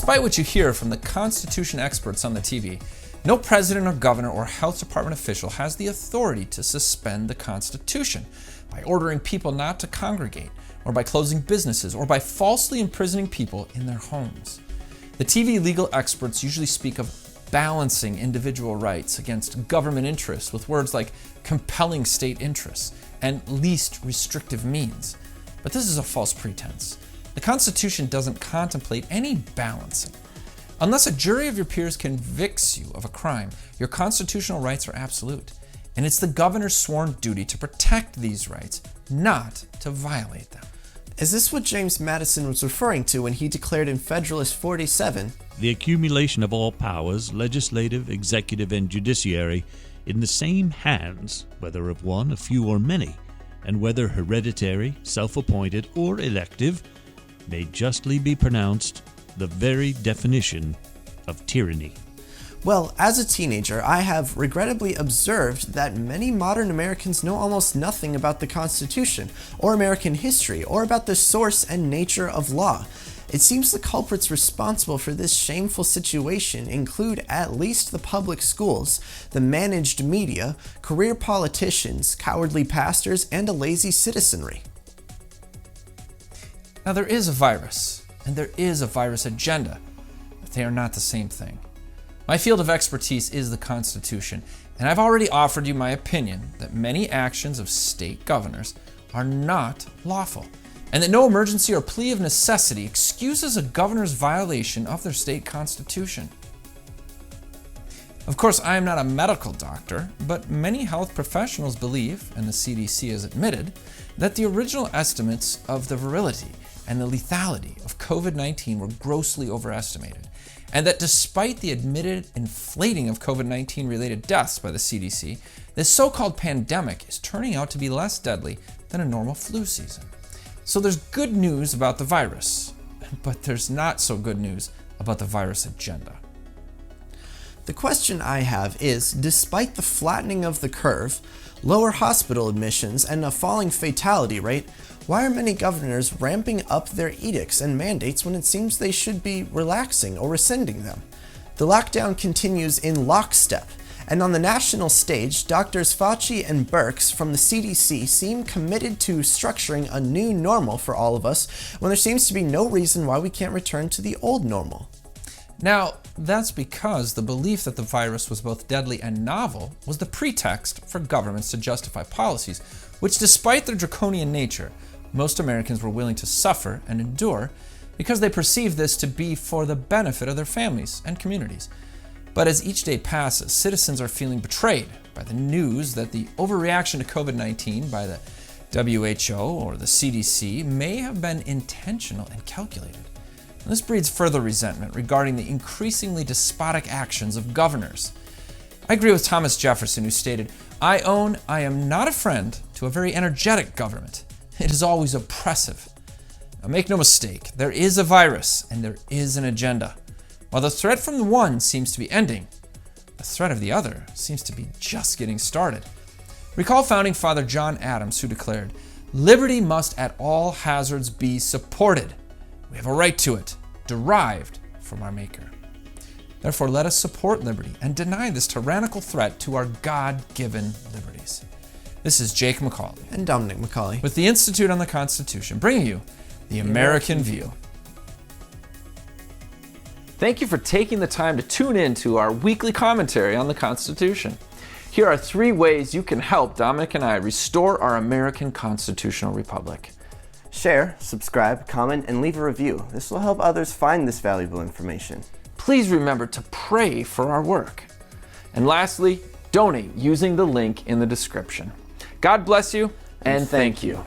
Despite what you hear from the Constitution experts on the TV, no president or governor or health department official has the authority to suspend the Constitution by ordering people not to congregate, or by closing businesses, or by falsely imprisoning people in their homes. The TV legal experts usually speak of balancing individual rights against government interests with words like compelling state interests and least restrictive means. But this is a false pretense. The Constitution doesn't contemplate any balancing. Unless a jury of your peers convicts you of a crime, your constitutional rights are absolute. And it's the governor's sworn duty to protect these rights, not to violate them. Is this what James Madison was referring to when he declared in Federalist 47, "The accumulation of all powers, legislative, executive, and judiciary, in the same hands, whether of one, a few, or many, and whether hereditary, self-appointed, or elective, may justly be pronounced the very definition of tyranny"? Well, as a teenager, I have regrettably observed that many modern Americans know almost nothing about the Constitution, or American history, or about the source and nature of law. It seems the culprits responsible for this shameful situation include at least the public schools, the managed media, career politicians, cowardly pastors, and a lazy citizenry. Now, there is a virus, and there is a virus agenda, but they are not the same thing. My field of expertise is the Constitution, and I've already offered you my opinion that many actions of state governors are not lawful, and that no emergency or plea of necessity excuses a governor's violation of their state constitution. Of course, I am not a medical doctor, but many health professionals believe, and the CDC has admitted, that the original estimates of the virility and the lethality of COVID-19 were grossly overestimated, and that despite the admitted inflating of COVID-19 related deaths by the CDC, this so-called pandemic is turning out to be less deadly than a normal flu season. So there's good news about the virus, but there's not so good news about the virus agenda. The question I have is, despite the flattening of the curve, lower hospital admissions, and a falling fatality rate, why are many governors ramping up their edicts and mandates when it seems they should be relaxing or rescinding them? The lockdown continues in lockstep, and on the national stage, Drs. Fauci and Birx from the CDC seem committed to structuring a new normal for all of us when there seems to be no reason why we can't return to the old normal. Now, that's because the belief that the virus was both deadly and novel was the pretext for governments to justify policies, which despite their draconian nature, most Americans were willing to suffer and endure because they perceived this to be for the benefit of their families and communities. But as each day passes, citizens are feeling betrayed by the news that the overreaction to COVID-19 by the WHO or the CDC may have been intentional and calculated. And this breeds further resentment regarding the increasingly despotic actions of governors. I agree with Thomas Jefferson, who stated, I am not a friend to a very energetic government. It is always oppressive. Now make no mistake, there is a virus and there is an agenda. While the threat from the one seems to be ending, the threat of the other seems to be just getting started. Recall founding father John Adams, who declared, "Liberty must at all hazards be supported. We have a right to it, derived from our Maker." Therefore, let us support liberty and deny this tyrannical threat to our God-given liberties. This is Jake MacAulay And Dominic MacAulay with the Institute on the Constitution, bringing you the American View. Thank you for taking the time to tune in to our weekly commentary on the Constitution. Here are 3 ways you can help Dominic and I restore our American constitutional republic. Share, subscribe, comment, and leave a review. This will help others find this valuable information. Please remember to pray for our work. And lastly, donate using the link in the description. God bless you, and thank you.